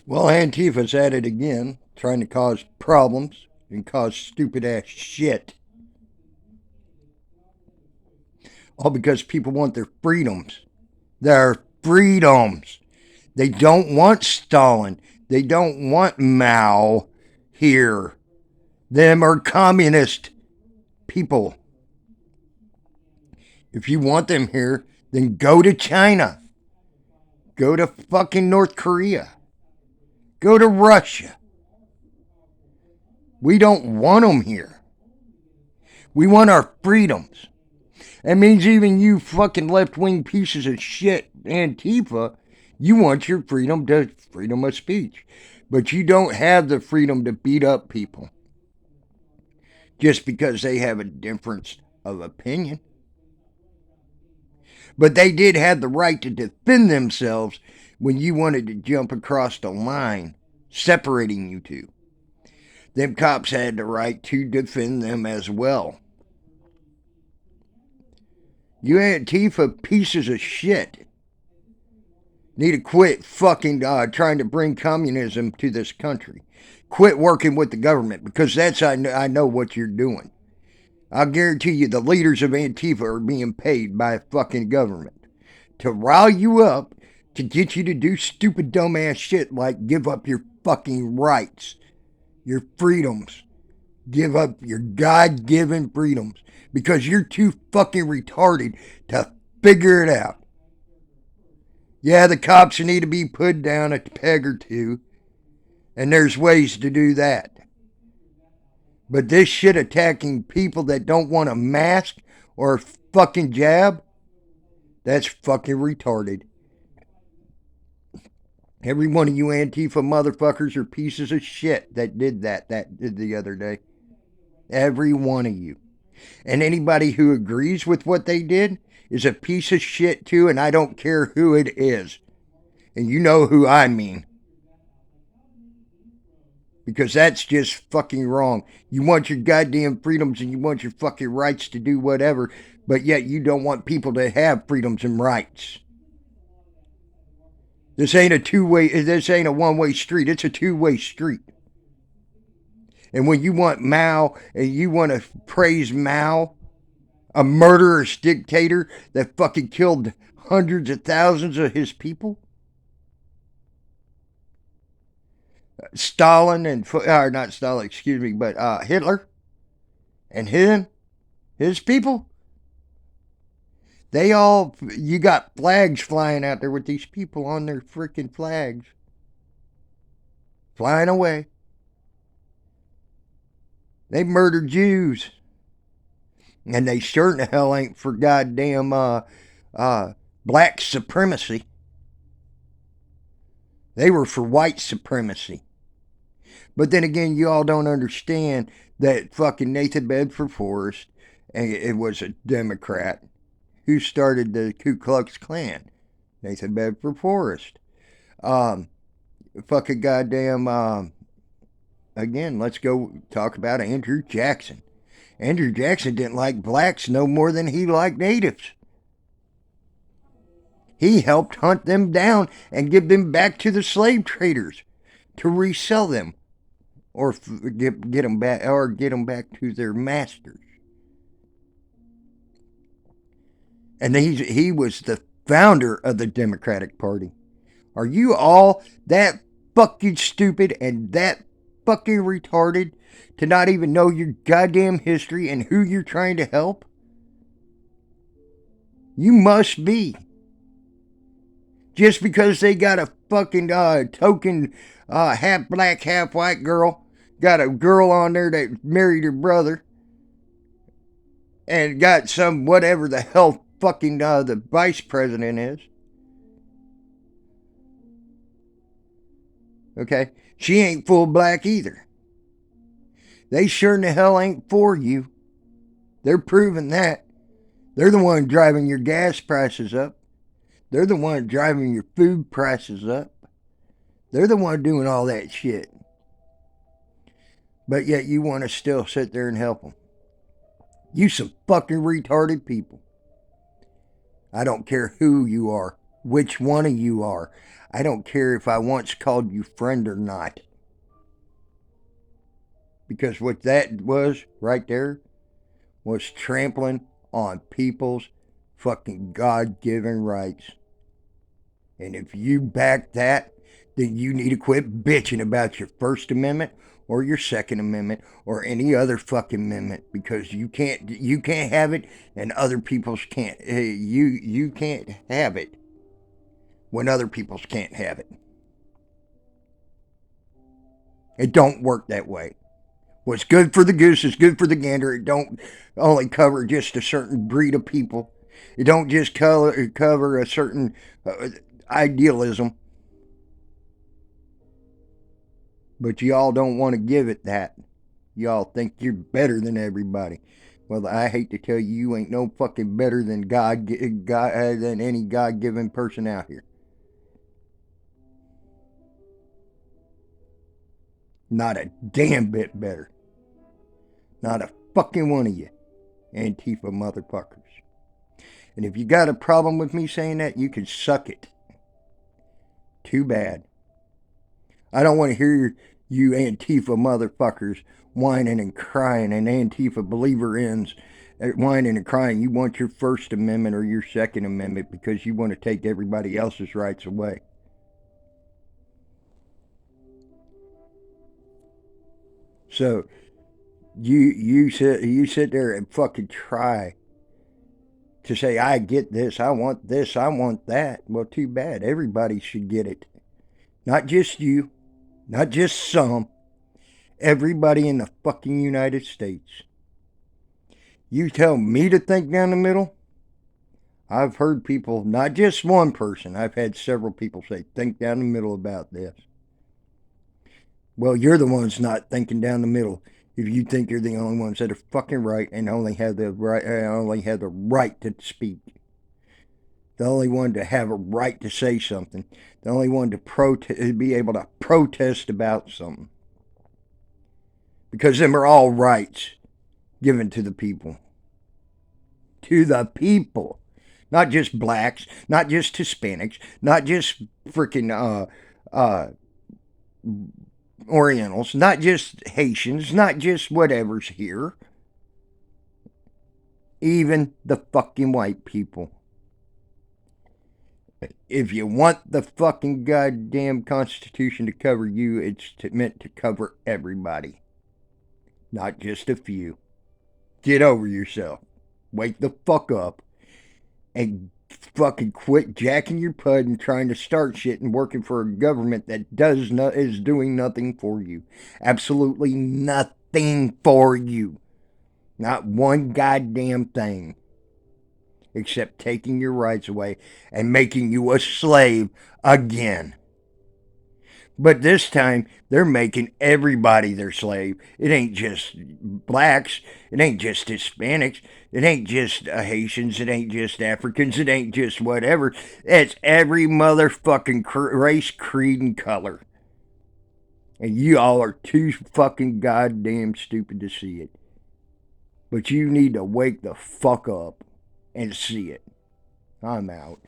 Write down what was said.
Well, Antifa's at it again, trying to cause problems and cause stupid ass shit. All because people want their freedoms. Their freedoms. They don't want Stalin. They don't want Mao here. Them are communist people. If you want them here, then go to China. Go to fucking North Korea. Go to Russia. We don't want them here. We want our freedoms. That means even you fucking left-wing pieces of shit, Antifa, you want your freedom of speech. But you don't have the freedom to beat up people just because they have a difference of opinion. But they did have the right to defend themselves when you wanted to jump across the line separating you two. Them cops had the right to defend them as well. You Antifa pieces of shit need to quit fucking trying to bring communism to this country. Quit working with the government, because that's I know what you're doing. I'll guarantee you the leaders of Antifa are being paid by a fucking government to rile you up, to get you to do stupid dumbass shit like give up your fucking rights, your freedoms. Give up your God-given freedoms because you're too fucking retarded to figure it out. Yeah, the cops need to be put down a peg or two, and there's ways to do that. But this shit attacking people that don't want a mask or a fucking jab, that's fucking retarded. Every one of you Antifa motherfuckers are pieces of shit that did that the other day. Every one of you. And anybody who agrees with what they did is a piece of shit too, and I don't care who it is. And you know who I mean. Because that's just fucking wrong. You want your goddamn freedoms and you want your fucking rights to do whatever, but yet you don't want people to have freedoms and rights. This ain't a one-way street. It's a two-way street. And when you want Mao and you want to praise Mao, a murderous dictator that fucking killed hundreds of thousands of his people, Stalin and, or not Stalin, excuse me, but Hitler and his people, you got flags flying out there with these people on their freaking flags. Flying away. They murdered Jews. And they sure in the hell ain't for goddamn black supremacy. They were for white supremacy. But then again, you all don't understand that fucking Nathan Bedford Forrest, and it was a Democrat who started the Ku Klux Klan. Nathan Bedford Forrest. Fucking goddamn, again, let's go talk about Andrew Jackson. Andrew Jackson didn't like blacks no more than he liked natives. He helped hunt them down and give them back to the slave traders to resell them, or get them back to their masters. And he was the founder of the Democratic Party. Are you all that fucking stupid and that fucking retarded to not even know your goddamn history and who you're trying to help? You must be. Just because they got a fucking token half black, half white girl, got a girl on there that married her brother, and got some whatever the hell fucking the vice president is. Okay? She ain't full black either. They sure in the hell ain't for you. They're proving that. They're the one driving your gas prices up. They're the one driving your food prices up. They're the one doing all that shit. But yet you want to still sit there and help them. You some fucking retarded people. I don't care who you are. which one of you are. I don't care if I once called you friend or not. Because what that was right there was trampling on people's fucking God-given rights. And if you back that, then you need to quit bitching about your First Amendment or your Second Amendment or any other fucking amendment, because you can't have it and other people's can't. You can't have it when other people's can't have it. It don't work that way. What's good for the goose is good for the gander. It don't only cover just a certain breed of people. It don't just cover a certain idealism. But y'all don't want to give it that. Y'all think you're better than everybody. Well, I hate to tell you, you ain't no fucking better than than any God-given person out here. Not a damn bit better. Not a fucking one of you, Antifa motherfuckers. And if you got a problem with me saying that, you can suck it. Too bad. I don't want to hear you Antifa motherfuckers whining and crying, and Antifa believer ends whining and crying. You want your First Amendment or your Second Amendment because you want to take everybody else's rights away. So you sit there and fucking try to say, I get this, I want that. Well, too bad. Everybody should get it. Not just you, not just some. Everybody in the fucking United States. You tell me to think down the middle? I've heard people, not just one person, I've had several people say, think down the middle about this. Well, you're the ones not thinking down the middle if you think you're the only ones that are fucking right and only have the right to speak. The only one to have a right to say something. The only one to be able to protest about something. Because them are all rights given to the people. To the people. Not just blacks, not just Hispanics, not just freaking Orientals, not just Haitians, not just whatever's here. Even the fucking white people. If you want the fucking goddamn Constitution to cover you, it's meant to cover everybody. Not just a few. Get over yourself. Wake the fuck up. And fucking quit jacking your pud and trying to start shit and working for a government that is doing nothing for you. Absolutely nothing for you. Not one goddamn thing. Except taking your rights away and making you a slave again. But this time, they're making everybody their slave. It ain't just blacks. It ain't just Hispanics. It ain't just Haitians. It ain't just Africans. It ain't just whatever. It's every motherfucking race, creed, and color. And you all are too fucking goddamn stupid to see it. But you need to wake the fuck up and see it. I'm out.